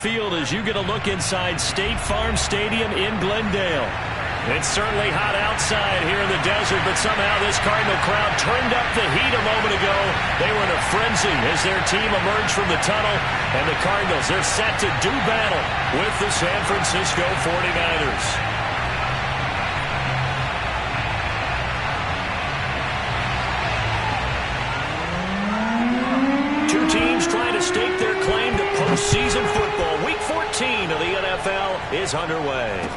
Field as you get a look inside State Farm Stadium in Glendale. It's certainly hot outside here in the desert, but somehow this Cardinal crowd turned up the heat a moment ago. They were in a frenzy as their team emerged from the tunnel, and the Cardinals, they're set to do battle with the San Francisco 49ers. Two teams trying to stake their claim to postseason football. Week 14 of the NFL is underway.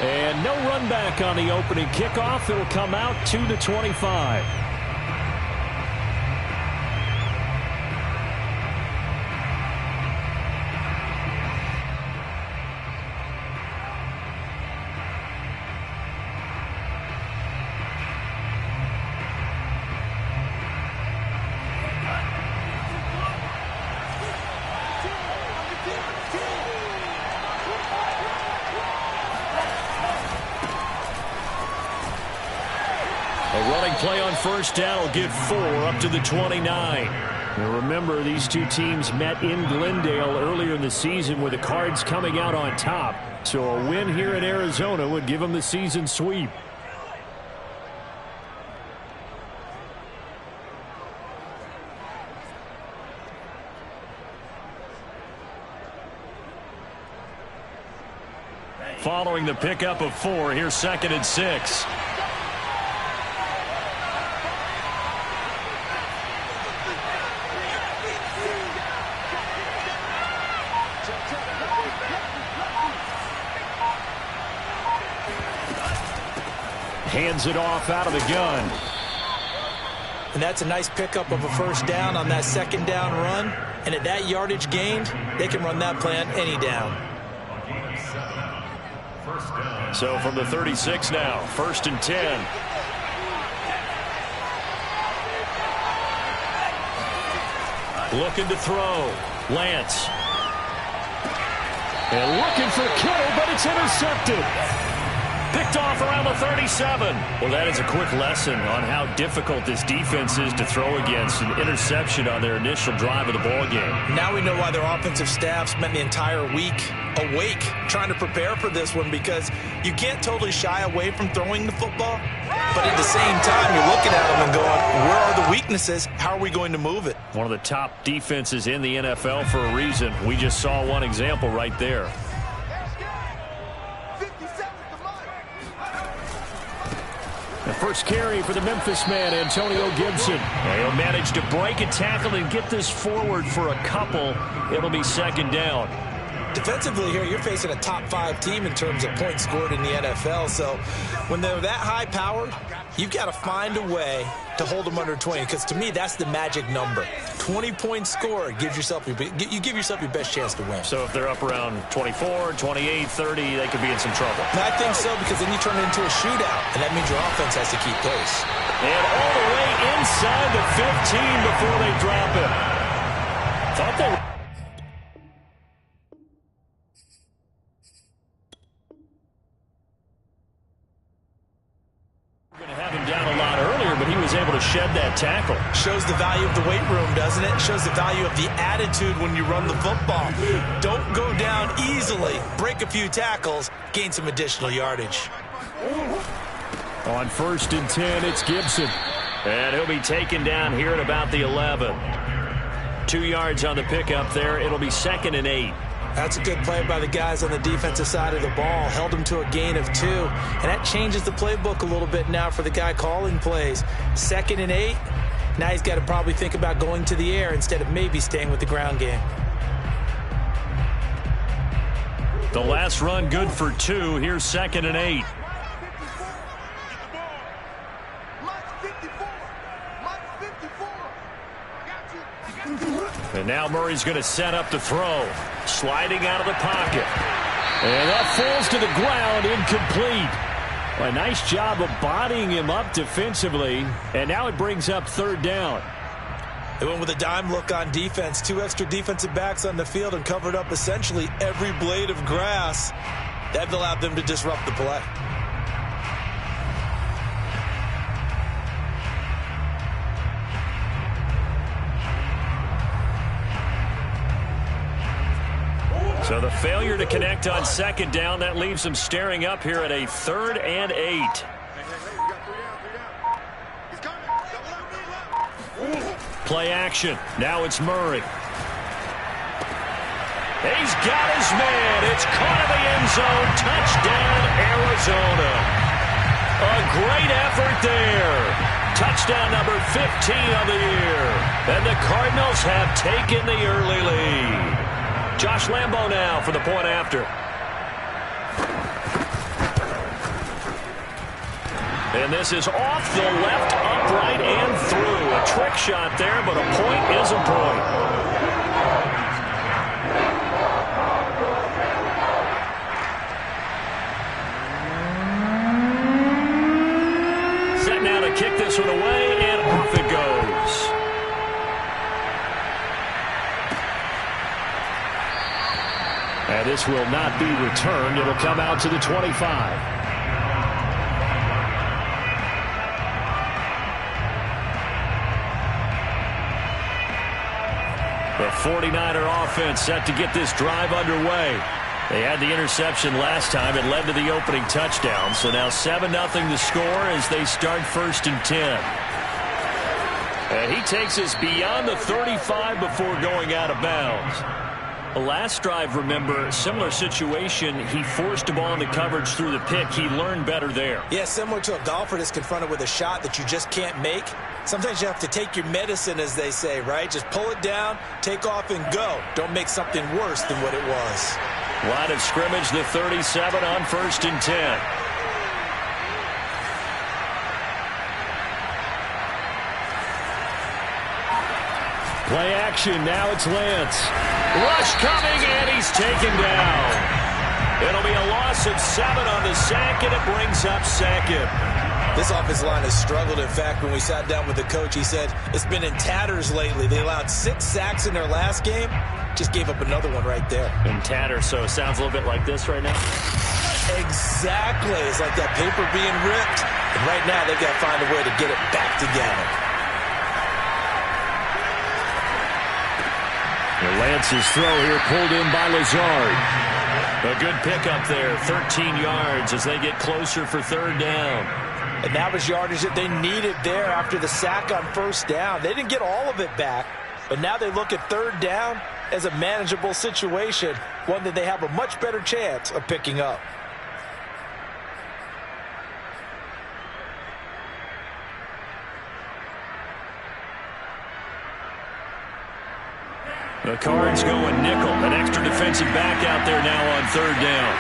And no run back on the opening kickoff. It'll come out 2-25. A running play on first down will give 4 up to the 29. Now remember, these two teams met in Glendale earlier in the season with the Cards coming out on top. So a win here in Arizona would give them the season sweep. Following the pickup of 4, here's 2nd and 6. Hands it off out of the gun. And that's a nice pickup of a first down on that second down run. And at that yardage gained, they can run that play on any down. So from the 36 now, 1st and 10. Looking to throw. Lance. And looking for Kittle, but it's intercepted. Picked off around the 37. Well, that is a quick lesson on how difficult this defense is to throw against. An interception on their initial drive of the ball game. Now we know why their offensive staff spent the entire week awake trying to prepare for this one, because you can't totally shy away from throwing the football. But at the same time, you're looking at them and going, where are the weaknesses? How are we going to move it? One of the top defenses in the NFL for a reason. We just saw one example right there. The first carry for the Memphis man, Antonio Gibson. He'll manage to break a tackle and get this forward for a couple. It'll be 2nd down. Defensively here, you're facing a top 5 team in terms of points scored in the NFL. So when they're that high-powered, you've got to find a way to hold them under 20, because to me, that's the magic number. 20 points scored, you give yourself your best chance to win. So if they're up around 24, 28, 30, they could be in some trouble. I think so, because then you turn it into a shootout, and that means your offense has to keep pace. And all the way inside the 15 before they drop it. Thought they were... shed that tackle. Shows the value of the weight room, doesn't it? Shows the value of the attitude when you run the football. Don't go down easily. Break a few tackles. Gain some additional yardage. On 1st and 10, it's Gibson. And he'll be taken down here at about the 11. 2 yards on the pickup there. It'll be 2nd and 8. That's a good play by the guys on the defensive side of the ball. Held him to a gain of 2. And that changes the playbook a little bit now for the guy calling plays. 2nd and 8. Now he's got to probably think about going to the air instead of maybe staying with the ground game. The last run good for 2. Here's 2nd and 8. And now Murray's going to set up the throw. Sliding out of the pocket. And that falls to the ground, incomplete. A nice job of bodying him up defensively. And now it brings up 3rd down. They went with a dime look on defense. 2 extra defensive backs on the field and covered up essentially every blade of grass. That allowed them to disrupt the play. So the failure to connect on second down, that leaves them staring up here at a 3rd and 8. Play action. Now it's Murray. He's got his man. It's caught in the end zone. Touchdown, Arizona. A great effort there. Touchdown number 15 of the year. And the Cardinals have taken the early lead. Josh Lambo now for the point after. And this is off the left, upright, and through. A trick shot there, but a point is a point. Set now to kick this one away, and off it goes. And this will not be returned. It'll come out to the 25. The 49er offense set to get this drive underway. They had the interception last time. It led to the opening touchdown. So now 7-0 the score as they start 1st and 10. And he takes us beyond the 35 before going out of bounds. The last drive, remember, similar situation. He forced a ball into coverage through the pick. He learned better there. Yeah, similar to a golfer that's confronted with a shot that you just can't make. Sometimes you have to take your medicine, as they say, right? Just pull it down, take off, and go. Don't make something worse than what it was. Line of scrimmage, the 37 on 1st and 10. Play action. Now it's Lance. Rush coming, and he's taken down. It'll be a loss of 7 on the sack, and it brings up 2nd. This offensive line has struggled. In fact, when we sat down with the coach, he said it's been in tatters lately. They allowed 6 sacks in their last game. Just gave up another one right there. In tatters, so it sounds a little bit like this right now? Exactly. It's like that paper being ripped. And right now, they've got to find a way to get it back together. Lance's throw here pulled in by Lazard. A good pickup there, 13 yards as they get closer for 3rd down. And that was yardage that they needed there after the sack on 1st down. They didn't get all of it back, but now they look at 3rd down as a manageable situation, one that they have a much better chance of picking up. The Cards going nickel. An extra defensive back out there now on 3rd down.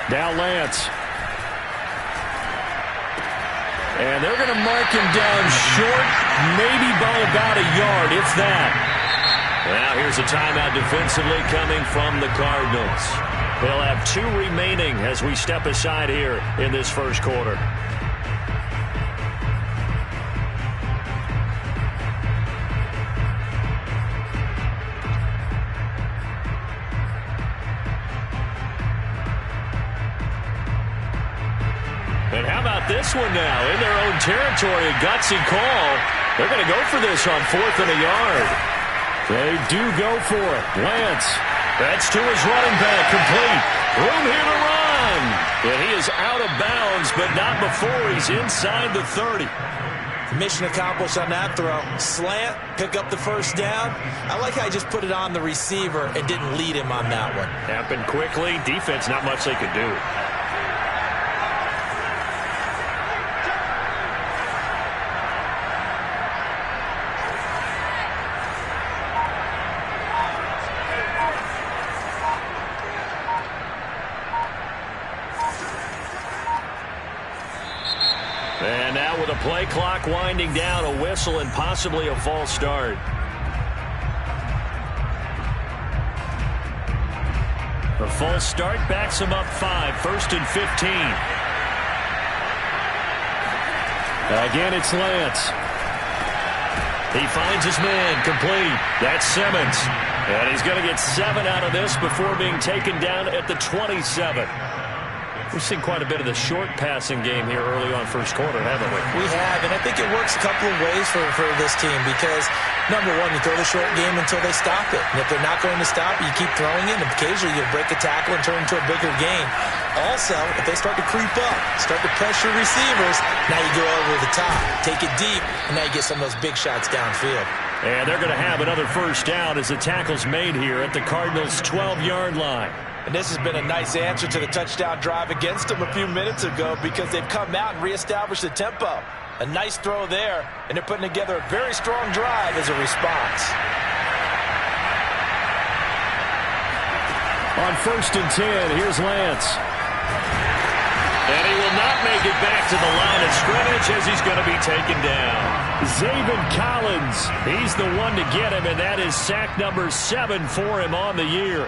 Now Lance. And they're going to mark him down short, maybe by about a yard, if that. Now here's a timeout defensively coming from the Cardinals. They'll have 2 remaining as we step aside here in this 1st quarter. And how about this one now? In their own territory, a gutsy call. They're going to go for this on 4th and a yard. They do go for it. Lance. That's to his running back. Complete. Room here to run. And he is out of bounds, but not before he's inside the 30. Mission accomplished on that throw. Slant, pick up the 1st down. I like how I just put it on the receiver and didn't lead him on that one. Happened quickly. Defense, not much they could do. And now with a play clock winding down, a whistle and possibly a false start. A false start backs him up 5, 1st and 15. Again, it's Lance. He finds his man, complete. That's Simmons. And he's going to get 7 out of this before being taken down at the 27. We've seen quite a bit of the short passing game here early on first quarter, haven't we? We have, and I think it works a couple of ways for this team because, number one, you throw the short game until they stop it. And if they're not going to stop it, you keep throwing it, and occasionally you'll break a tackle and turn into a bigger gain. Also, if they start to creep up, start to pressure receivers, now you go over the top, take it deep, and now you get some of those big shots downfield. And they're going to have another first down as the tackle's made here at the Cardinals' 12-yard line. And this has been a nice answer to the touchdown drive against them a few minutes ago because they've come out and reestablished the tempo. A nice throw there, and they're putting together a very strong drive as a response. On 1st and 10, here's Lance. And he will not make it back to the line of scrimmage as he's going to be taken down. Zaven Collins, he's the one to get him, and that is sack number 7 for him on the year.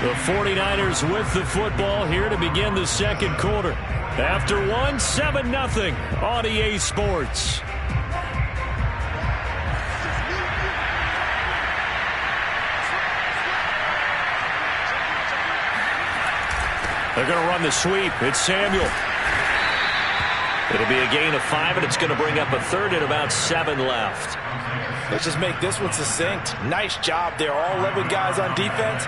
The 49ers with the football here to begin the second quarter. After 7-0 on EA Sports. They're going to run the sweep. It's Samuel. It'll be a gain of 5, and it's going to bring up a third and about 7 left. Let's just make this one succinct. Nice job there. All 11 guys on defense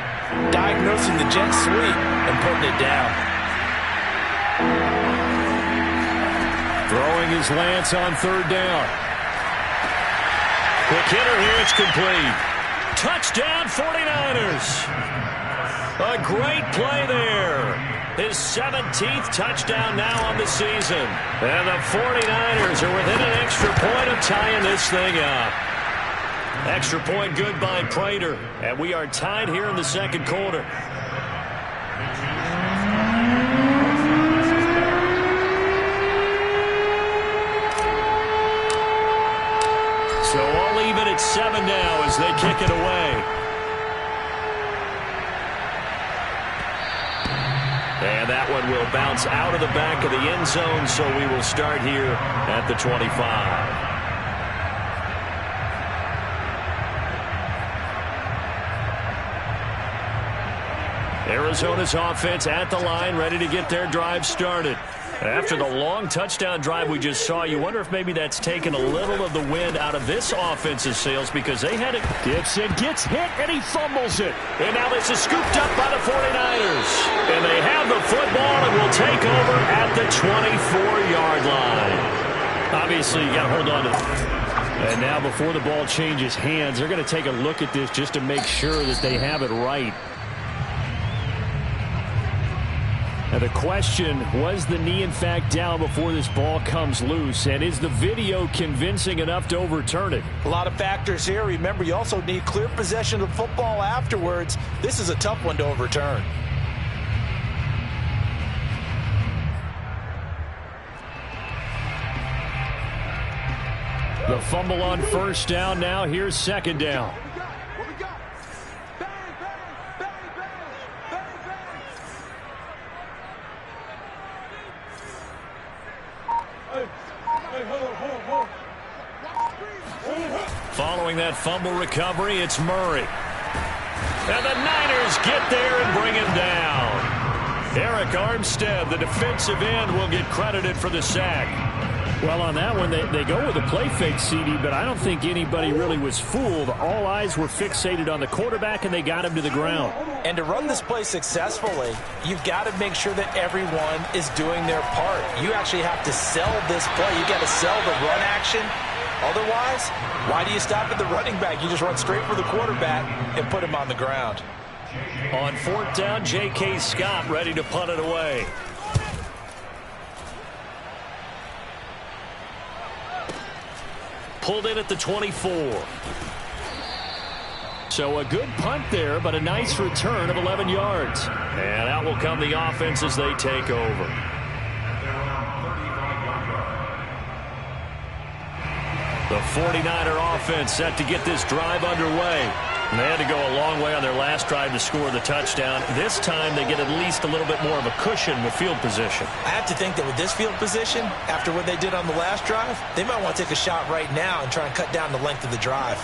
diagnosing the jet sweep and putting it down. Throwing his Lance on 3rd down. Quick hitter here. It's complete. Touchdown 49ers. A great play there. His 17th touchdown now on the season. And the 49ers are within an extra point of tying this thing up. Extra point good by Prater. And we are tied here in the second quarter. So all even at 7 now as they kick it away. And that one will bounce out of the back of the end zone, so we will start here at the 25. Arizona's offense at the line, ready to get their drive started. After the long touchdown drive we just saw, you wonder if maybe that's taken a little of the wind out of this offense's sails because they had it. Gibson gets hit, and he fumbles it. And now this is scooped up by the 49ers. And they have the football and will take over at the 24-yard line. Obviously, you got to hold on to it. And now before the ball changes hands, they're going to take a look at this just to make sure that they have it right. Now the question, was the knee in fact down before this ball comes loose? And is the video convincing enough to overturn it? A lot of factors here. Remember, you also need clear possession of the football afterwards. This is a tough one to overturn. The fumble on 1st down. Now here's 2nd down. Following that fumble recovery, it's Murray. And the Niners get there and bring him down. Eric Armstead, the defensive end, will get credited for the sack. Well, on that one, they go with a play fake, CD, but I don't think anybody really was fooled. All eyes were fixated on the quarterback, and they got him to the ground. And to run this play successfully, you've got to make sure that everyone is doing their part. You actually have to sell this play. You've got to sell the run action. Otherwise, why do you stop at the running back? You just run straight for the quarterback and put him on the ground. On 4th down, J.K. Scott ready to punt it away. Pulled in at the 24. So a good punt there, but a nice return of 11 yards. And out will come the offense as they take over. The 49er offense set to get this drive underway. And they had to go a long way on their last drive to score the touchdown. This time they get at least a little bit more of a cushion with field position. I have to think that with this field position, after what they did on the last drive, they might want to take a shot right now and try and cut down the length of the drive.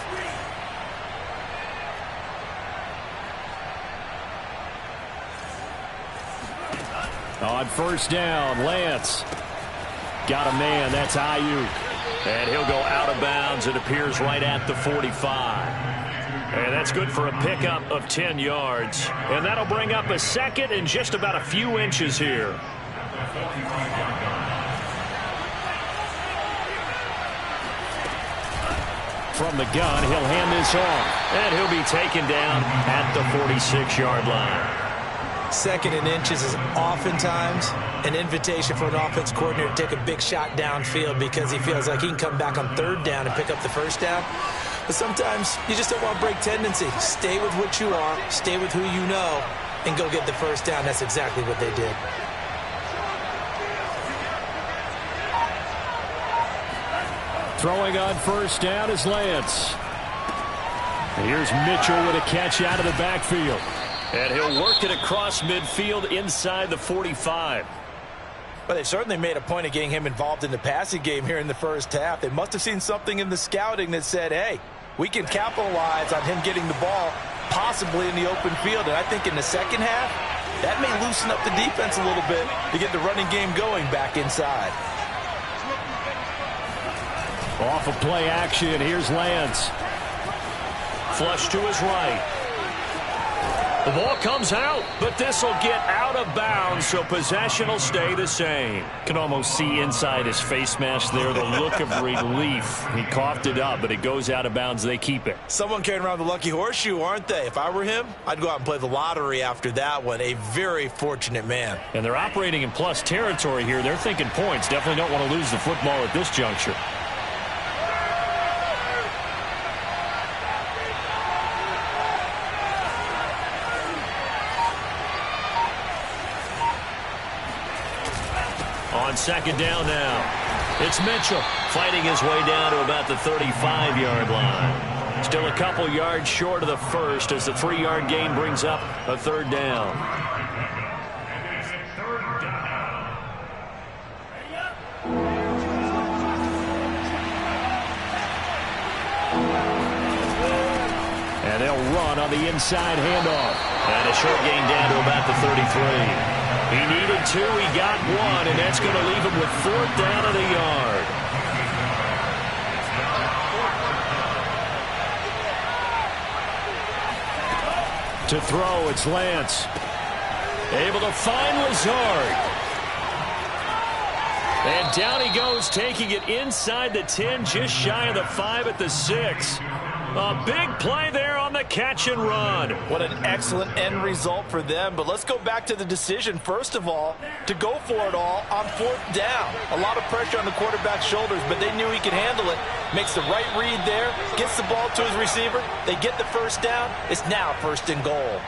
On first down, Lance. Got a man. That's Ayuk. And he'll go out of bounds. It appears right at the 45. And that's good for a pickup of 10 yards. And that'll bring up a second and just about a few inches here. From the gun, he'll hand this off. And he'll be taken down at the 46-yard line. Second and inches is oftentimes an invitation for an offense coordinator to take a big shot downfield because he feels like he can come back on third down and pick up the first down. But sometimes you just don't want to break tendency. Stay with what you are, stay with who you know, and go get the first down. That's exactly what they did. Throwing on first down is Lance. Here's Mitchell with a catch out of the backfield. And he'll work it across midfield inside the 45. But they certainly made a point of getting him involved in the passing game here in the first half. They must have seen something in the scouting that said, hey, we can capitalize on him getting the ball possibly in the open field. And I think in the second half, that may loosen up the defense a little bit to get the running game going back inside. Off of play action, here's Lance. Flush to his right. The ball comes out, but this will get out of bounds, so possession will stay the same. Can almost see inside his face mask there the look of relief. He coughed it up, but it goes out of bounds. They keep it. Someone carrying around the lucky horseshoe, aren't they? If I were him, I'd go out and play the lottery after that one. A very fortunate man. And they're operating in plus territory here. They're thinking points. Definitely don't want to lose the football at this juncture. On second down now, it's Mitchell fighting his way down to about the 35-yard line. Still a couple yards short of the first as the 3-yard gain brings up a third down. And they'll run on the inside handoff. And a short gain down to about the 33. He needed 2, he got 1, and that's going to leave him with 4th down of the yard. To throw, it's Lance. Able to find Lazard. And down he goes, taking it inside the 10, just shy of the 5 at the 6. A big play there on the catch and run. What an excellent end result for them. But let's go back to the decision, first of all, to go for it all on 4th down. A lot of pressure on the quarterback's shoulders, but they knew he could handle it. Makes the right read there, gets the ball to his receiver. They get the first down. It's now 1st and goal.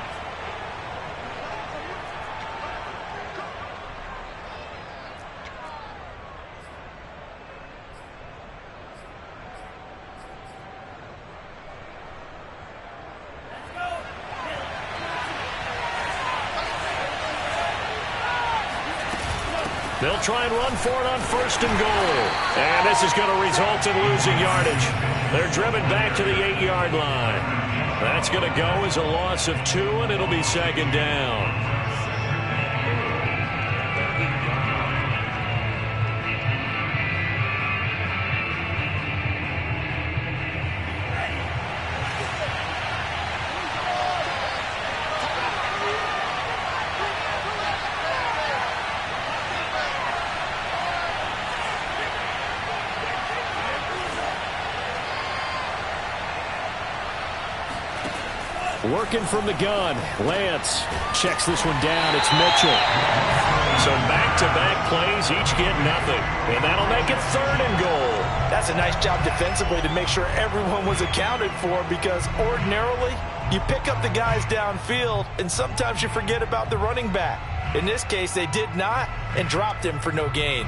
They'll try and run for it on 1st and goal. And this is going to result in losing yardage. They're driven back to the 8-yard line. That's going to go as a loss of 2, and it'll be 2nd down. Working from the gun. Lance checks this one down. It's Mitchell. So back-to-back plays, each get nothing. And that'll make it 3rd and goal. That's a nice job defensively to make sure everyone was accounted for, because ordinarily you pick up the guys downfield and sometimes you forget about the running back. In this case, they did not and dropped him for no gain.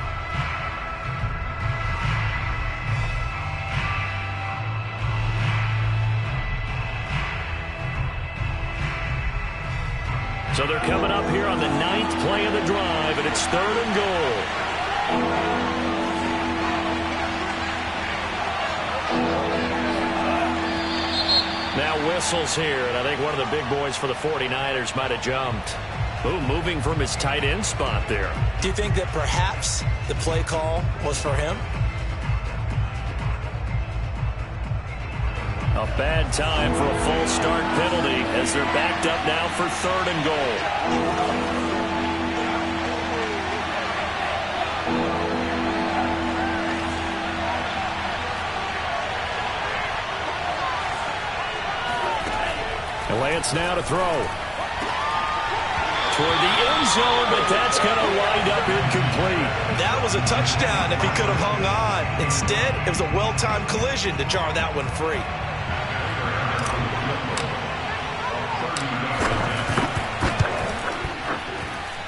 So they're coming up here on the 9th play of the drive, and it's 3rd and goal. Now whistles here, and I think one of the big boys for the 49ers might have jumped. Oh, moving from his tight end spot there. Do you think that perhaps the play call was for him? A bad time for a false start penalty as they're backed up now for 3rd and goal. Lance now to throw. Toward the end zone, but that's going to wind up incomplete. That was a touchdown if he could have hung on. Instead, it was a well-timed collision to jar that one free.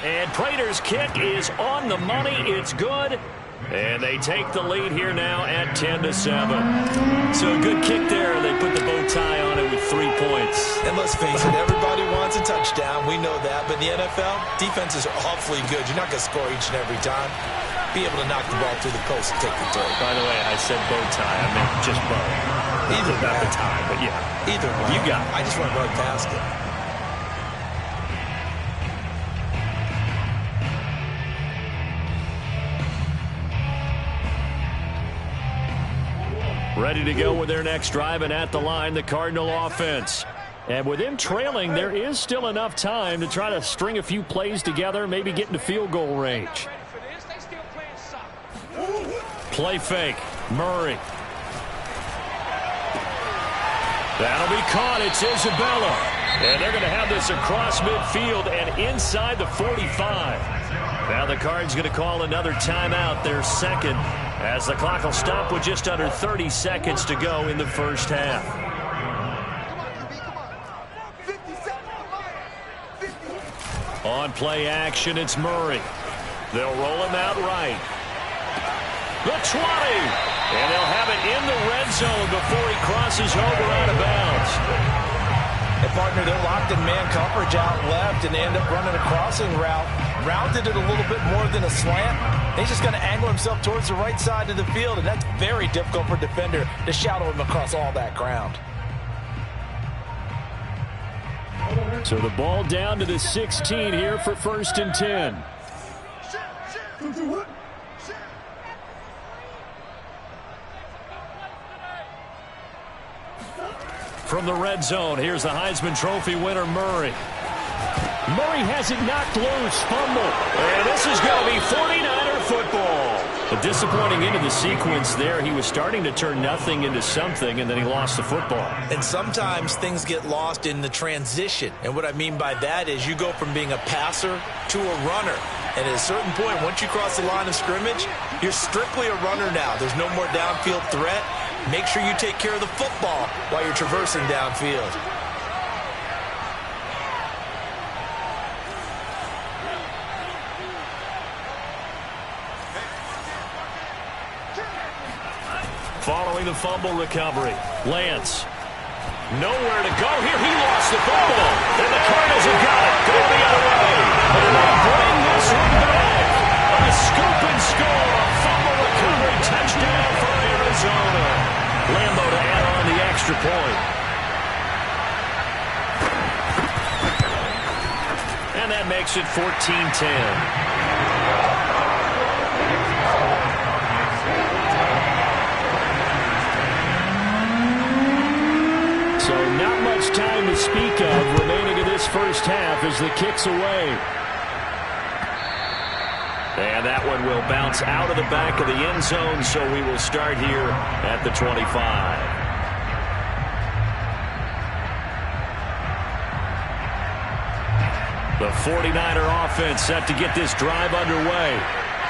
And Prater's kick is on the money. It's good. And they take the lead here now at 10-7. So a good kick there. They put the bow tie on it with 3 points. And let's face it, everybody wants a touchdown. We know that. But in the NFL, defenses are awfully good. You're not going to score each and every time. Be able to knock the ball through the post and take the throw. By the way, I said bow tie. I meant just bow. Either not the tie, but yeah. Either way. You got it. I just went right past it. Ready to go with their next drive, and at the line, the Cardinal offense. And with them trailing, there is still enough time to try to string a few plays together, maybe get into field goal range. Play fake. Murray. That'll be caught. It's Isabella. And they're going to have this across midfield and inside the 45. Now the Cards going to call another timeout, their second, as the clock will stop with just under 30 seconds to go in the first half. On play action, it's Murray. They'll roll him out right. The 20. And they'll have it in the red zone before he crosses over out of bounds. And, partner, they're locked in man coverage out left, and they end up running a crossing route. Rounded it a little bit more than a slant. He's just going to angle himself towards the right side of the field, and that's very difficult for a defender to shadow him across all that ground. So the ball down to the 16 here for 1st and 10. From the red zone, here's the Heisman Trophy winner, Murray. Murray has it knocked loose, fumble. And this is going to be 49er football. A disappointing end of the sequence there. He was starting to turn nothing into something, and then he lost the football. And sometimes things get lost in the transition. And what I mean by that is you go from being a passer to a runner. And at a certain point, once you cross the line of scrimmage, you're strictly a runner now. There's no more downfield threat. Make sure you take care of the football while you're traversing downfield. Following the fumble recovery, Lance. Nowhere to go here. He lost the football. And the Cardinals have got it. Go the other way. And they bring this one back. A scoop and score. A fumble recovery. Touchdown for Arizona. Lambo to add on the extra point. And that makes it 14-10. So not much time to speak of remaining in this first half as the kick's away. And that one will bounce out of the back of the end zone, so we will start here at the 25. The 49er offense set to get this drive underway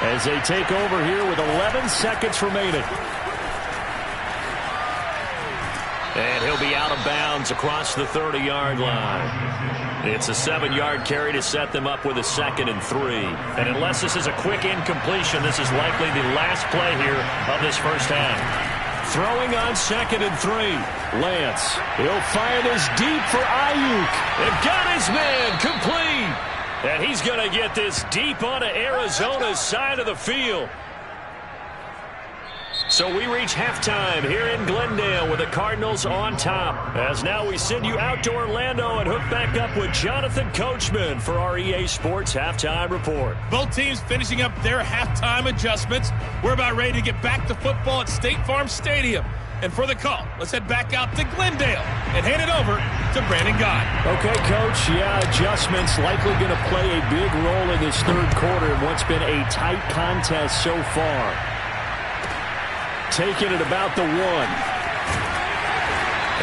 as they take over here with 11 seconds remaining. And he'll be out of bounds across the 30-yard line. It's a 7-yard carry to set them up with a 2nd and 3. And unless this is a quick incompletion, this is likely the last play here of this first half. Throwing on 2nd and 3. Lance. He'll fire this deep for Ayuk. They've got his man complete. And he's going to get this deep onto Arizona's side of the field. So we reach halftime here in Glendale with the Cardinals on top. As now we send you out to Orlando and hook back up with Jonathan Coachman for our EA Sports Halftime Report. Both teams finishing up their halftime adjustments. We're about ready to get back to football at State Farm Stadium. And for the call, let's head back out to Glendale and hand it over to Brandon Gott. Okay, Coach. Yeah, adjustments likely going to play a big role in this third quarter in what's been a tight contest so far. Taking it about the 1.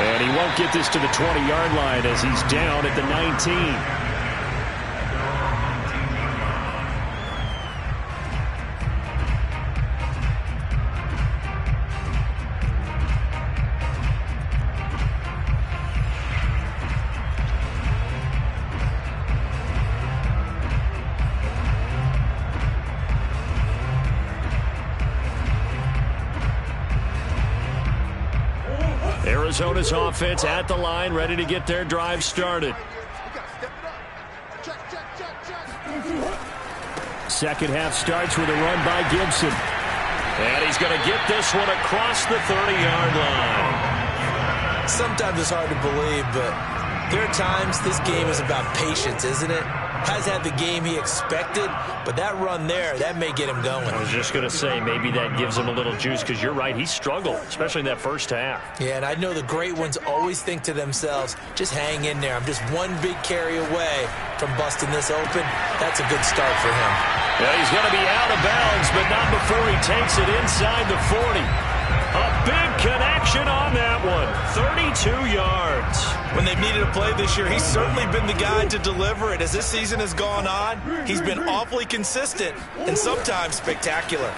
And he won't get this to the 20-yard line as he's down at the 19. Arizona's offense at the line, ready to get their drive started. Second half starts with a run by Gibson. And he's going to get this one across the 30-yard line. Sometimes it's hard to believe, but there are times this game is about patience, isn't it? Has had the game he expected, but that run there, that may get him going. I was just going to say, maybe that gives him a little juice, because you're right, he struggled, especially in that first half. Yeah, and I know the great ones always think to themselves, just hang in there. I'm just one big carry away from busting this open. That's a good start for him. Yeah, he's going to be out of bounds, but not before he takes it inside the 40. A big connection on that one. 32 yards. When they've needed a play this year, he's certainly been the guy to deliver it. As this season has gone on, he's been awfully consistent and sometimes spectacular.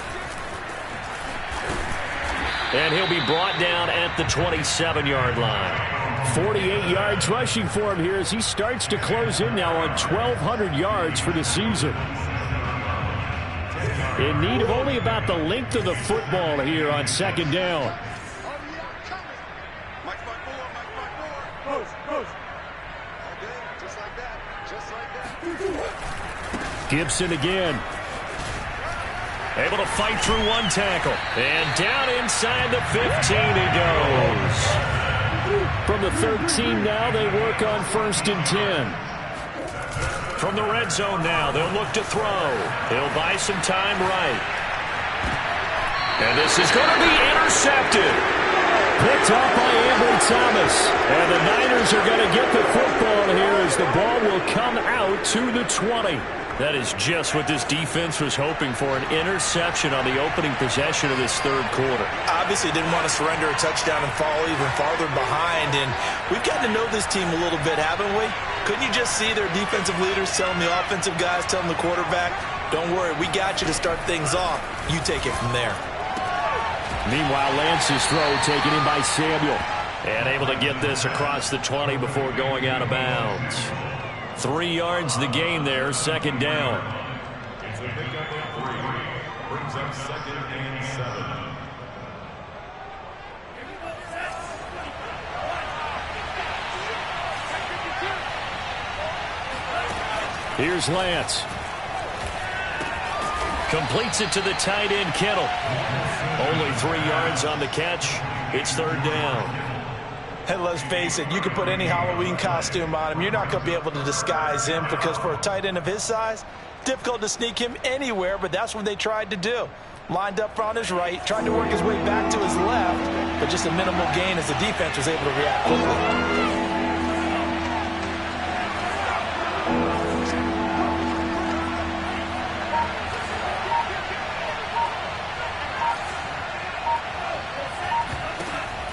And he'll be brought down at the 27-yard line. 48 yards rushing for him here as he starts to close in now on 1,200 yards for the season. In need of only about the length of the football here on second down. Gibson again. Able to fight through one tackle. And down inside the 15 he goes. From the 13 now, they work on 1st and 10. From the red zone now, they'll look to throw. They'll buy some time right. And this is going to be intercepted. Picked off by Ambry Thomas. And the Niners are going to get the football here as the ball will come out to the 20. That is just what this defense was hoping for, an interception on the opening possession of this third quarter. Obviously didn't want to surrender a touchdown and fall even farther behind. And we've gotten to know this team a little bit, haven't we? Couldn't you just see their defensive leaders telling the offensive guys, telling the quarterback, don't worry, we got you to start things off. You take it from there. Meanwhile, Lance's throw taken in by Samuel. And able to get this across the 20 before going out of bounds. 3 yards the gain there, second down. It's a pickup of 3. Brings up 2nd and 7. Here's Lance. Completes it to the tight end, Kittle. Only 3 yards on the catch. It's third down. And let's face it, you can put any Halloween costume on him. You're not going to be able to disguise him because for a tight end of his size, difficult to sneak him anywhere, but that's what they tried to do. Lined up on his right, tried to work his way back to his left, but just a minimal gain as the defense was able to react quickly.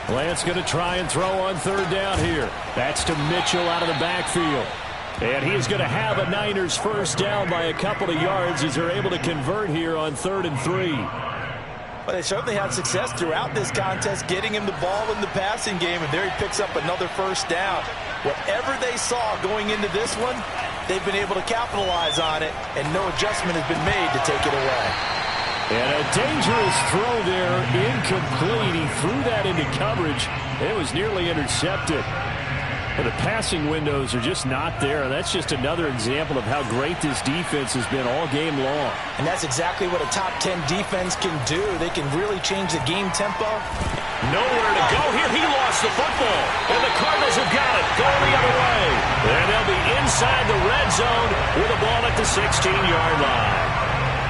Lance going to try and throw on third down here. That's to Mitchell out of the backfield. And he is going to have a Niners first down by a couple of yards as they're able to convert here on 3rd and 3. Well, they certainly had success throughout this contest, getting him the ball in the passing game, and there he picks up another first down. Whatever they saw going into this one, they've been able to capitalize on it, and no adjustment has been made to take it away. And a dangerous throw there, incomplete. He threw that into coverage. It was nearly intercepted. And the passing windows are just not there. And that's just another example of how great this defense has been all game long. And that's exactly what a top 10 defense can do. They can really change the game tempo. Nowhere to go here. He lost the football. And the Cardinals have got it. Going the other way. And they'll be inside the red zone with a ball at the 16-yard line.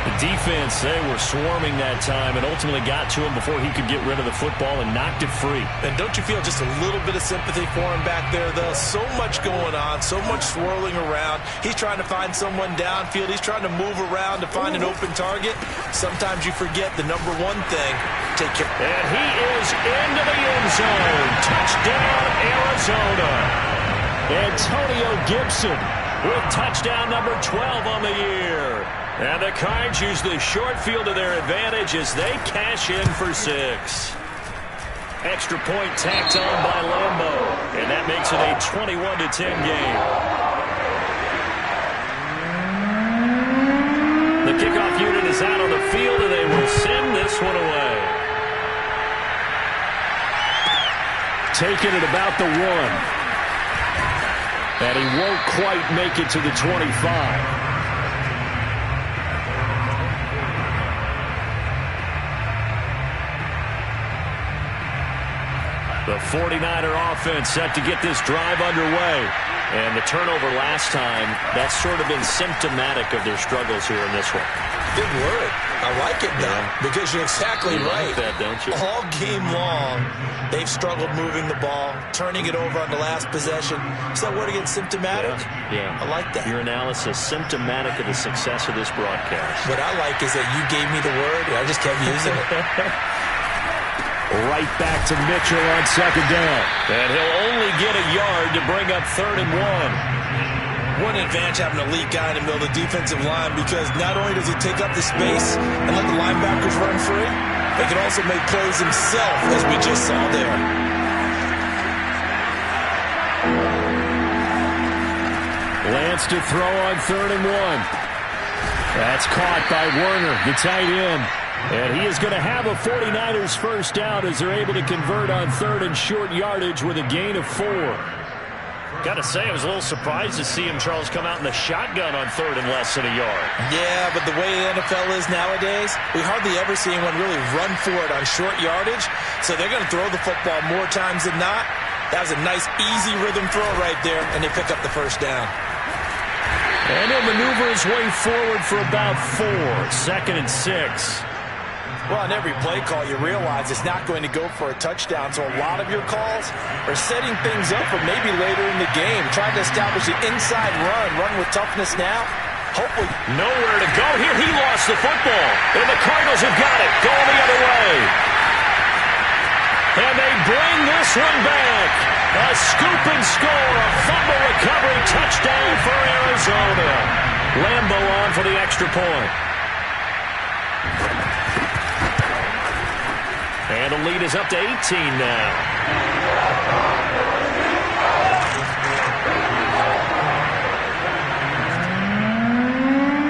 The defense, they were swarming that time and ultimately got to him before he could get rid of the football and knocked it free. And don't you feel just a little bit of sympathy for him back there, though? So much going on, so much swirling around. He's trying to find someone downfield. He's trying to move around to find an open target. Sometimes you forget the number one thing. Take care. And he is into the end zone. Touchdown, Arizona. Antonio Gibson with touchdown number 12 on the year. And the Cards use the short field to their advantage as they cash in for 6. Extra point tacked on by Lambo. And that makes it a 21-10 game. The kickoff unit is out on the field, and they will send this one away. Taking it about the 1. And he won't quite make it to the 25. The 49er offense set to get this drive underway. And the turnover last time, that's sort of been symptomatic of their struggles here in this one. Good word. I like it, though, because you're exactly right. Like that, don't you? All game long, they've struggled moving the ball, turning it over on the last possession. Is that word again, symptomatic? Yeah. I like that. Your analysis, symptomatic of the success of this broadcast. What I like is that you gave me the word, and I just kept using it. Right back to Mitchell on second down. And he'll only get a yard to bring up 3rd and 1. What an advantage having an elite guy in the middle of the defensive line, because not only does he take up the space and let the linebackers run free, he can also make plays himself, as we just saw there. Lance to throw on 3rd and 1. That's caught by Werner, the tight end. And he is going to have a 49ers first down as they're able to convert on 3rd and short yardage with a gain of 4. Got to say, I was a little surprised to see him, Charles, come out in the shotgun on 3rd and less than a yard. Yeah, but the way the NFL is nowadays, we hardly ever see anyone really run for it on short yardage. So they're going to throw the football more times than not. That was a nice, easy rhythm throw right there, and they pick up the first down. And he'll maneuver his way forward for about 4. 2nd and 6. Well, on every play call, you realize it's not going to go for a touchdown. So a lot of your calls are setting things up for maybe later in the game, trying to establish the inside run with toughness now. Hopefully. Nowhere to go here. He lost the football. And the Cardinals have got it. Going the other way. And they bring this one back. A scoop and score. A fumble recovery touchdown for Arizona. Lambo on for the extra point. And the lead is up to 18 now.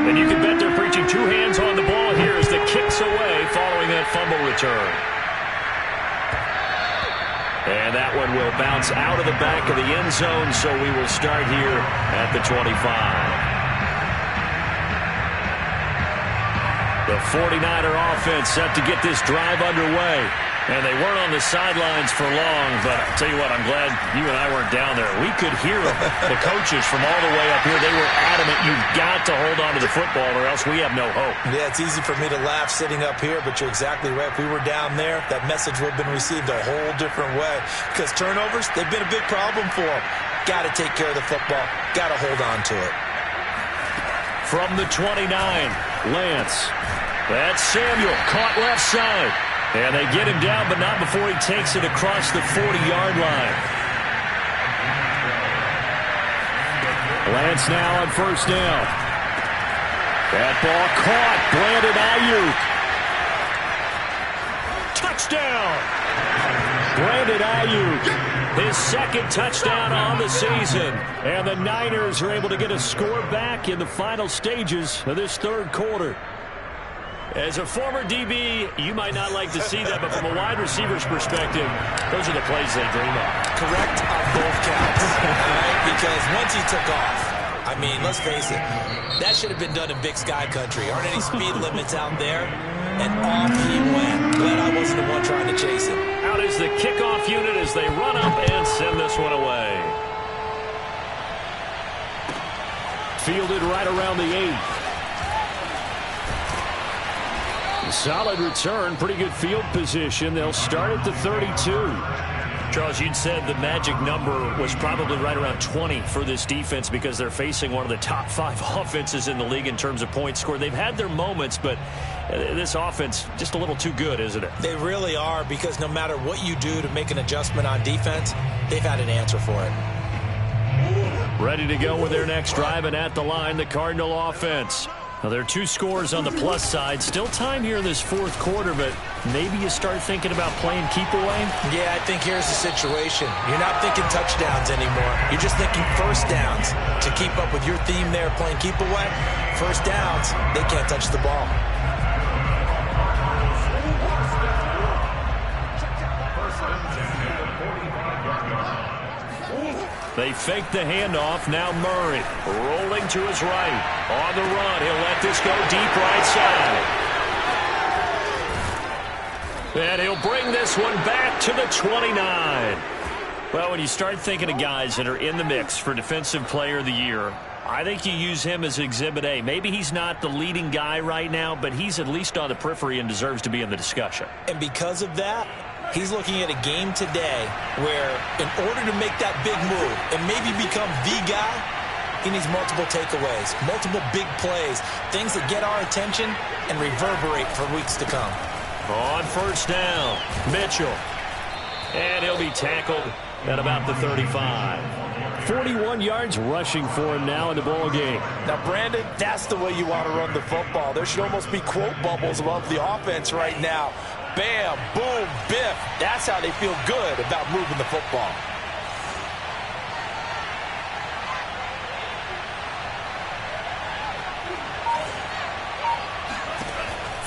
And you can bet they're preaching 2 hands on the ball here as the kick's away following that fumble return. And that one will bounce out of the back of the end zone, so we will start here at the 25. The 49er offense set to get this drive underway. And they weren't on the sidelines for long, but I'll tell you what, I'm glad you and I weren't down there. We could hear them. The coaches from all the way up here, they were adamant, you've got to hold on to the football or else we have no hope. Yeah, it's easy for me to laugh sitting up here, but you're exactly right. If we were down there, that message would have been received a whole different way. Because turnovers, they've been a big problem for them. Got to take care of the football. Got to hold on to it. From the 29, Lance. That's Samuel, caught left side. And they get him down, but not before he takes it across the 40-yard line. Lance now on first down. That ball caught. Brandon Ayuk. Touchdown. Brandon Ayuk, his 2nd touchdown on the season. And the Niners are able to get a score back in the final stages of this 3rd quarter. As a former DB, you might not like to see that, but from a wide receiver's perspective, those are the plays they dream of. Correct on both counts, right? Because once he took off, I mean, let's face it, that should have been done in Big Sky Country. Aren't any speed limits out there? And off he went. Glad I wasn't the one trying to chase him. Out is the kickoff unit as they run up and send this one away. Fielded right around the 8. Solid return, pretty good field position. They'll start at the 32. Charles, you'd said the magic number was probably right around 20 for this defense because they're facing one of the top 5 offenses in the league in terms of points scored. They've had their moments, but this offense just a little too good, isn't it? They really are, because no matter what you do to make an adjustment on defense, they've had an answer for it. Ready to go with their next drive, and at the line, the Cardinal offense. Now, there are 2 scores on the plus side. Still time here in this fourth quarter, but maybe you start thinking about playing keep away? Yeah, I think here's the situation. You're not thinking touchdowns anymore. You're just thinking first downs. To keep up with your theme there, playing keep away, first downs, they can't touch the ball. They fake the handoff. Now Murray rolling to his right. On the run, he'll let this go deep right side. And he'll bring this one back to the 29. Well, when you start thinking of guys that are in the mix for Defensive Player of the Year, I think you use him as Exhibit A. Maybe he's not the leading guy right now, but he's at least on the periphery and deserves to be in the discussion. And because of that, he's looking at a game today where in order to make that big move and maybe become the guy, he needs multiple takeaways, multiple big plays, things that get our attention and reverberate for weeks to come. On first down, Mitchell. And he'll be tackled at about the 35. 41 yards rushing for him now in the ball game. Now, Brandon, that's the way you want to run the football. There should almost be quote bubbles above the offense right now. Bam, boom, biff. That's how they feel good about moving the football.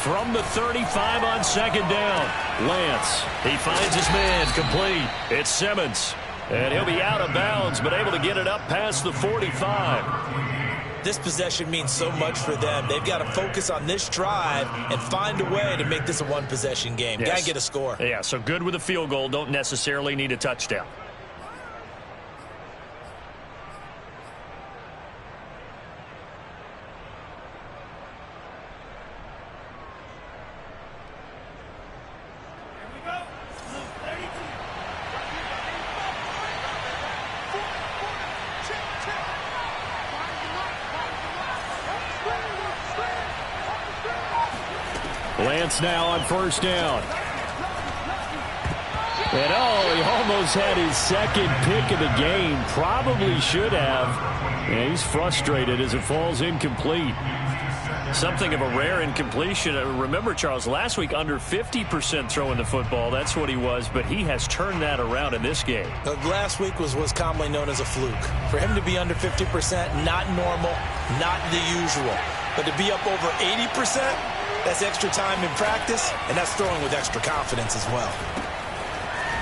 From the 35 on second down, Lance. He finds his man complete. It's Simmons. And he'll be out of bounds, but able to get it up past the 45. This possession means so much for them. They've got to focus on this drive and find a way to make this a one-possession game. Yes. Got to get a score. Yeah, so good with a field goal. Don't necessarily need a touchdown. Lance now on first down. And he almost had his second pick of the game. Probably should have. And he's frustrated as it falls incomplete. Something of a rare incompletion. Remember, Charles, last week under 50% throwing the football. That's what he was, but he has turned that around in this game. Last week was commonly known as a fluke. For him to be under 50%, not normal, not the usual. But to be up over 80%, that's extra time in practice, and that's throwing with extra confidence as well.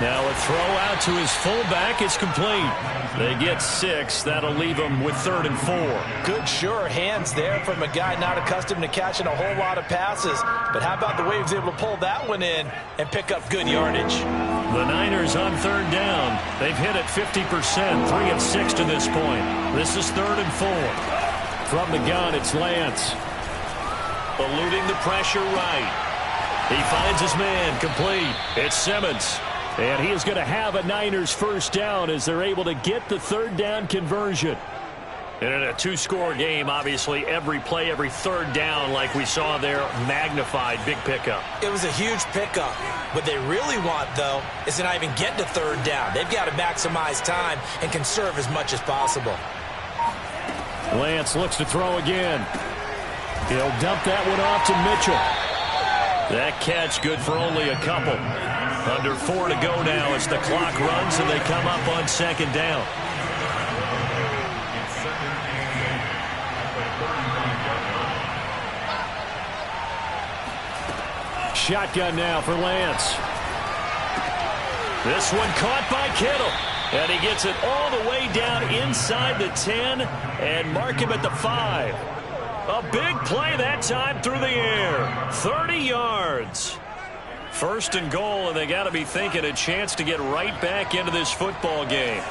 Now a throw out to his fullback is complete. They get 6. That'll leave them with 3rd and 4. Good, sure hands there from a guy not accustomed to catching a whole lot of passes. But how about the way he was able to pull that one in and pick up good yardage? The Niners on 3rd down. They've hit it 50%, 3 of 6 to this point. This is 3rd and 4. From the gun, it's Lance. Eluding the pressure right. He finds his man complete. It's Simmons. And he is going to have a Niners first down as they're able to get the 3rd down conversion. And in a 2-score game, obviously, every play, every 3rd down, like we saw there, magnified, big pickup. It was a huge pickup. What they really want, though, is to not even get to 3rd down. They've got to maximize time and conserve as much as possible. Lance looks to throw again. He'll dump that one off to Mitchell. That catch good for only a couple. Under 4 to go now as the clock runs and they come up on 2nd down. shotgun now for Lance. This one caught by Kittle. And he gets it all the way down inside the 10 and mark him at the 5. A big play that time through the air. 30 yards. First and goal, and they got to be thinking a chance to get right back into this football game.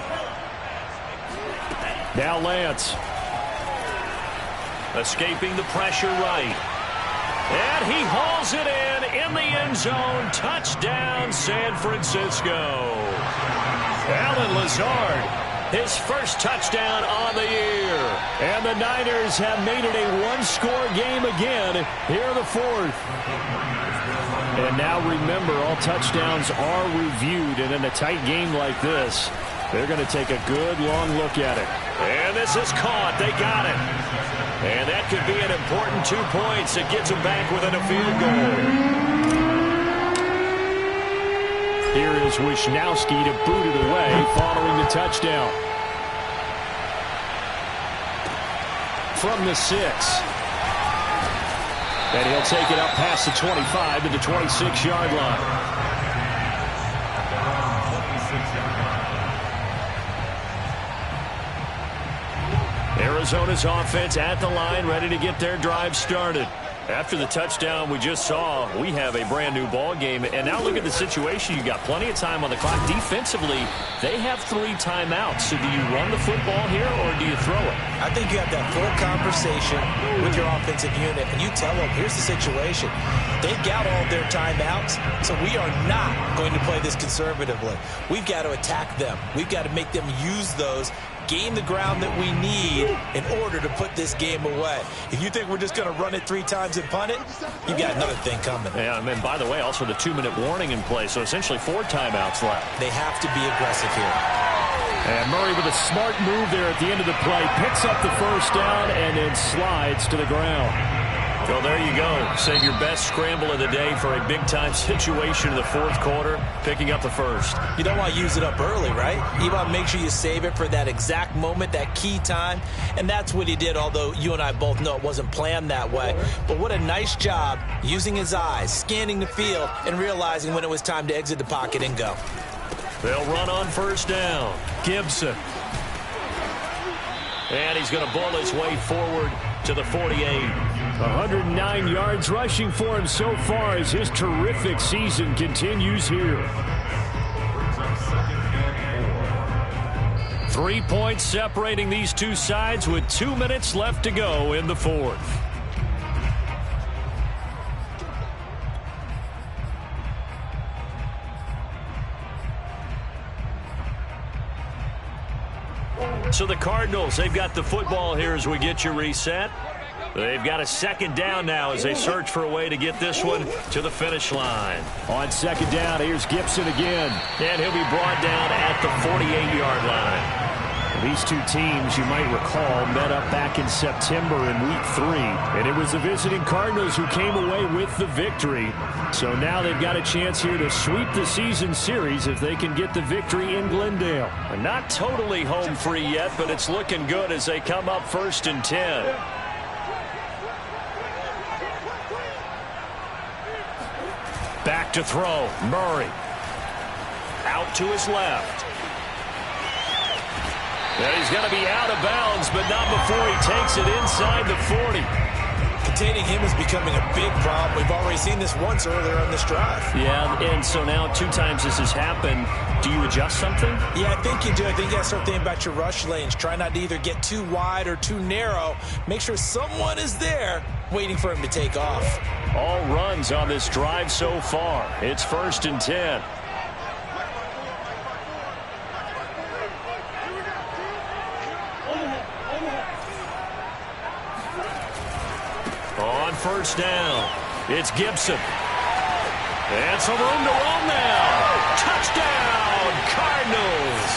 Now Lance. Escaping the pressure right. And he hauls it in the end zone. Touchdown, San Francisco. Alan Lazard, his first touchdown on the year. And the Niners have made it a one-score game again here in the fourth. And now remember, all touchdowns are reviewed. And in a tight game like this, they're going to take a good long look at it. And this is caught. They got it. And that could be an important 2 points. It gets them back within a field goal. Here is Wisnowski to boot it away following the touchdown. From the 6. And he'll take it up past the 25 to the 26-yard line. Arizona's offense at the line, ready to get their drive started. After the touchdown we just saw, we have a brand-new ball game. And now look at the situation. You got plenty of time on the clock. Defensively, they have 3 timeouts. So do you run the football here or do you throw it? I think you have that full conversation with your offensive unit, and you tell them, here's the situation. They've got all their timeouts, so we are not going to play this conservatively. We've got to attack them. We've got to make them use those, gain the ground that we need in order to put this game away. If you think we're just going to run it 3 times and punt it, you've got another thing coming. Yeah, and by the way, also the 2-minute warning in play, so essentially 4 timeouts left. They have to be aggressive here. And Murray with a smart move there at the end of the play, picks up the first down and then slides to the ground. Well, there you go. Save your best scramble of the day for a big-time situation in the fourth quarter, picking up the first. You don't want to use it up early, right? You want to make sure you save it for that exact moment, that key time. And that's what he did, although you and I both know it wasn't planned that way. But what a nice job using his eyes, scanning the field, and realizing when it was time to exit the pocket and go. They'll run on first down. Gibson. And he's going to ball his way forward to the 48. 109 yards rushing for him so far as his terrific season continues here. 3 points separating these two sides with 2 minutes left to go in the fourth. So the Cardinals, they've got the football here as we get you reset. They've got a second down now as they search for a way to get this one to the finish line. On second down, here's Gibson again. And he'll be brought down at the 48-yard line. These two teams, you might recall, met up back in September in Week 3. And it was the visiting Cardinals who came away with the victory. So now they've got a chance here to sweep the season series if they can get the victory in Glendale. And not totally home free yet, but it's looking good as they come up 1st and 10. Back to throw. Murray. Out to his left. And he's going to be out of bounds, but not before he takes it inside the 40. Containing him is becoming a big problem. We've already seen this once earlier on this drive. Yeah, and so now 2 times this has happened. Do you adjust something? Yeah, I think you do. I think you got to start thinking about your rush lanes. Try not to either get too wide or too narrow. Make sure someone is there waiting for him to take off. All runs on this drive so far. It's 1st and 10. On first down, it's Gibson. And some room to roam now. Touchdown, Cardinals.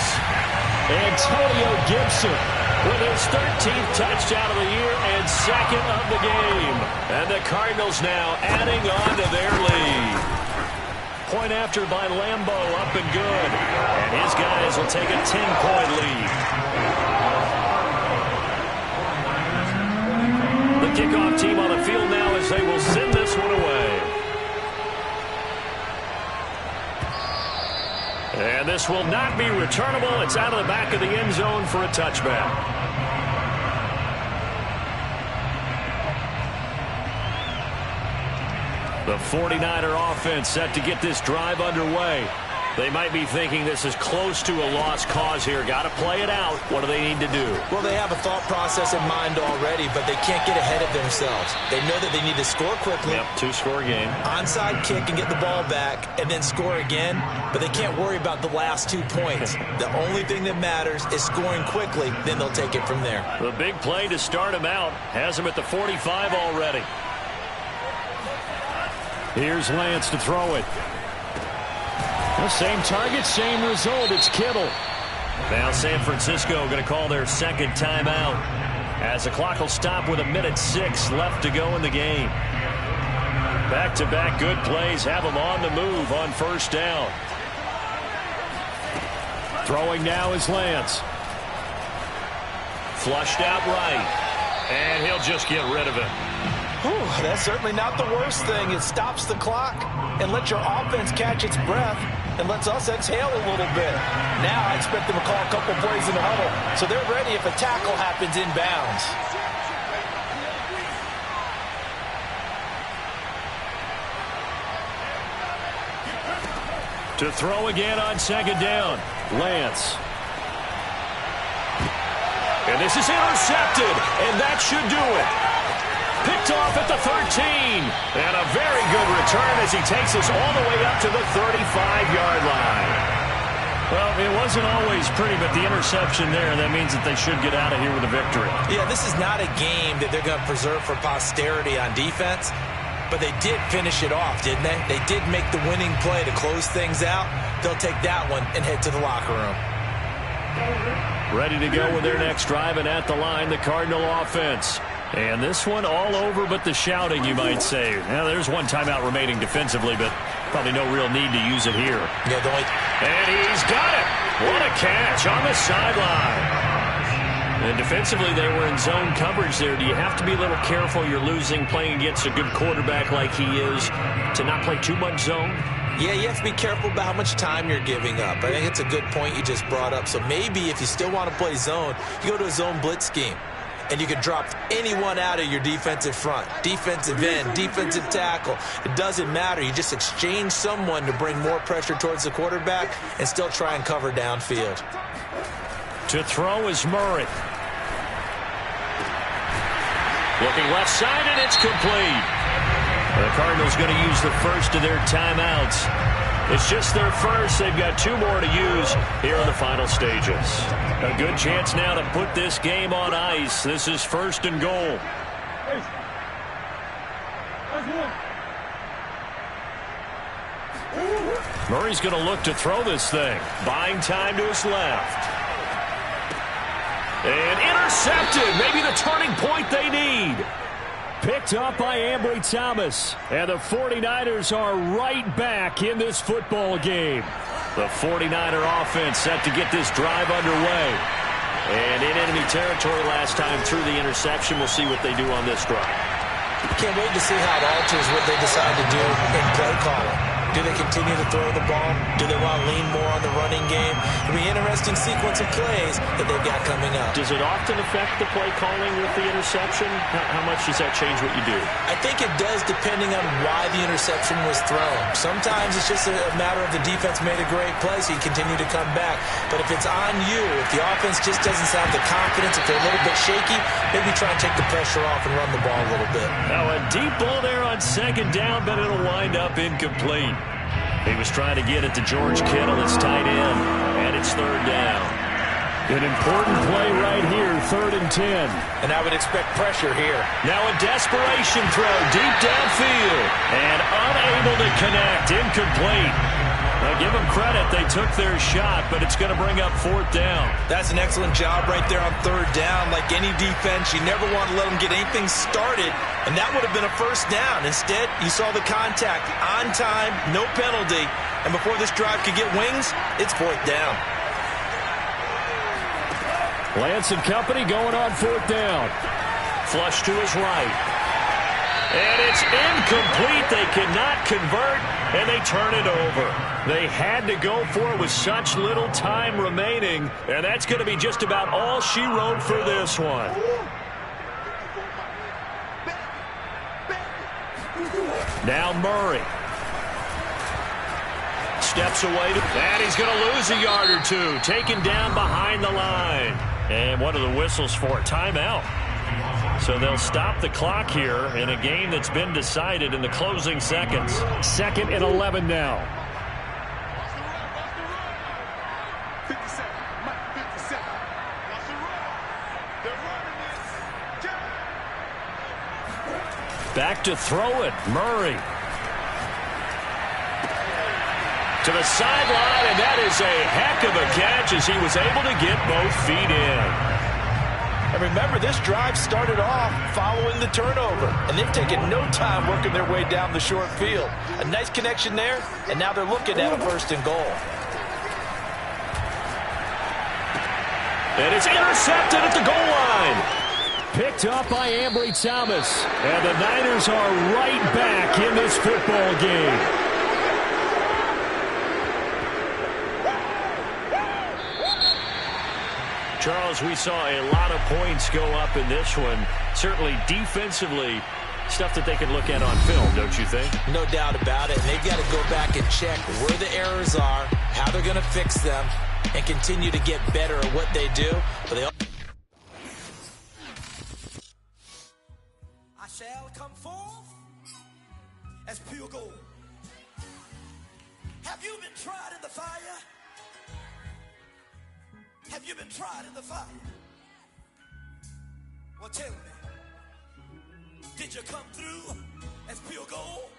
Antonio Gibson with his 13th touchdown of the year and 2nd of the game. And the Cardinals now adding on to their lead. Point after by Lambo, up and good. And his guys will take a 10-point lead. The kickoff team on the field now as they will send this one away. And this will not be returnable. It's out of the back of the end zone for a touchback. The 49er offense set to get this drive underway. They might be thinking this is close to a lost cause here. Got to play it out. What do they need to do? Well, they have a thought process in mind already, but they can't get ahead of themselves. They know that they need to score quickly. Yep, two-score game. Onside kick and get the ball back and then score again, but they can't worry about the last 2 points. The only thing that matters is scoring quickly, then they'll take it from there. The big play to start him out has him at the 45 already. Here's Lance to throw it. The same target, same result. It's Kittle. Now San Francisco going to call their second timeout as the clock will stop with 1:06 left to go in the game. Back-to-back good plays have them on the move on first down. Throwing now is Lance. Flushed out right. And he'll just get rid of it. Whew, that's certainly not the worst thing. It stops the clock and lets your offense catch its breath and lets us exhale a little bit. Now I expect them to call a couple plays in the huddle, so they're ready if a tackle happens inbounds. To throw again on second down, Lance. And this is intercepted, and that should do it. Picked off at the 13. And a very good return as he takes us all the way up to the 35-yard line. Well, it wasn't always pretty, but the interception there, that means that they should get out of here with a victory. Yeah, this is not a game that they're going to preserve for posterity on defense, but they did finish it off, didn't they? They did make the winning play to close things out. They'll take that one and head to the locker room. Ready to go with their next drive, and at the line, the Cardinal offense. And this one all over but the shouting, you might say. Now, there's one timeout remaining defensively, but probably no real need to use it here. Yeah, and he's got it. What a catch on the sideline. And defensively, they were in zone coverage there. Do you have to be a little careful? You're losing, playing against a good quarterback like he is, to not play too much zone? Yeah, you have to be careful about how much time you're giving up. I think it's a good point you just brought up. So maybe if you still want to play zone, you go to a zone blitz scheme. And you can drop anyone out of your defensive front. Defensive end, defensive tackle. It doesn't matter. You just exchange someone to bring more pressure towards the quarterback and still try and cover downfield. To throw is Murray. Looking left side, and it's complete. The Cardinals going to use the first of their timeouts. It's just their first. They've got 2 more to use here in the final stages. A good chance now to put this game on ice. This is 1st and goal. Murray's going to look to throw this thing. Buying time to his left. And intercepted. Maybe the turning point they need. Picked up by Ambry Thomas. And the 49ers are right back in this football game. The 49er offense set to get this drive underway. And in enemy territory last time through the interception. We'll see what they do on this drive. Can't wait to see how it alters what they decide to do in play calling. Do they continue to throw the ball? Do they want to lean more on the running game? It'll be an interesting sequence of plays that they've got coming up. Does it often affect the play calling with the interception? How much does that change what you do? I think it does depending on why the interception was thrown. Sometimes it's just a matter of the defense made a great play, so you continue to come back. But if it's on you, if the offense just doesn't have the confidence, if they're a little bit shaky, maybe try and take the pressure off and run the ball a little bit. Now a deep ball there on second down, but it'll wind up incomplete. He was trying to get it to George Kittle, his tight end, and it's 3rd down. An important play right here, 3rd and 10. And I would expect pressure here. Now a desperation throw deep downfield, and unable to connect, incomplete. Now give them credit, they took their shot, but it's going to bring up 4th down. That's an excellent job right there on 3rd down. Like any defense, you never want to let them get anything started, and that would have been a 1st down. Instead, you saw the contact on time, no penalty, and before this drive could get wings, it's 4th down. Lance and company going on 4th down. Flush to his right. And it's incomplete. They cannot convert, and they turn it over. They had to go for it with such little time remaining, and that's going to be just about all she wrote for this one. Now Murray. Steps away, and he's going to lose a yard or two. Taken down behind the line. And what are the whistles for? Timeout. So they'll stop the clock here in a game that's been decided in the closing seconds. 2nd and 11 now. Back to throw it. Murray. To the sideline, and that is a heck of a catch as he was able to get both feet in. And remember, this drive started off following the turnover, and they've taken no time working their way down the short field. A nice connection there, and now they're looking at a 1st and goal. And it's intercepted at the goal line. Picked up by Ambry Thomas. And the Niners are right back in this football game. Charles, we saw a lot of points go up in this one. Certainly defensively, stuff that they can look at on film, don't you think? No doubt about it. And they've got to go back and check where the errors are, how they're going to fix them, and continue to get better at what they do. But they I shall come forth as pure gold. Have you been tried in the fire? Have you been tried in the fire? Well, tell me, did you come through as pure gold?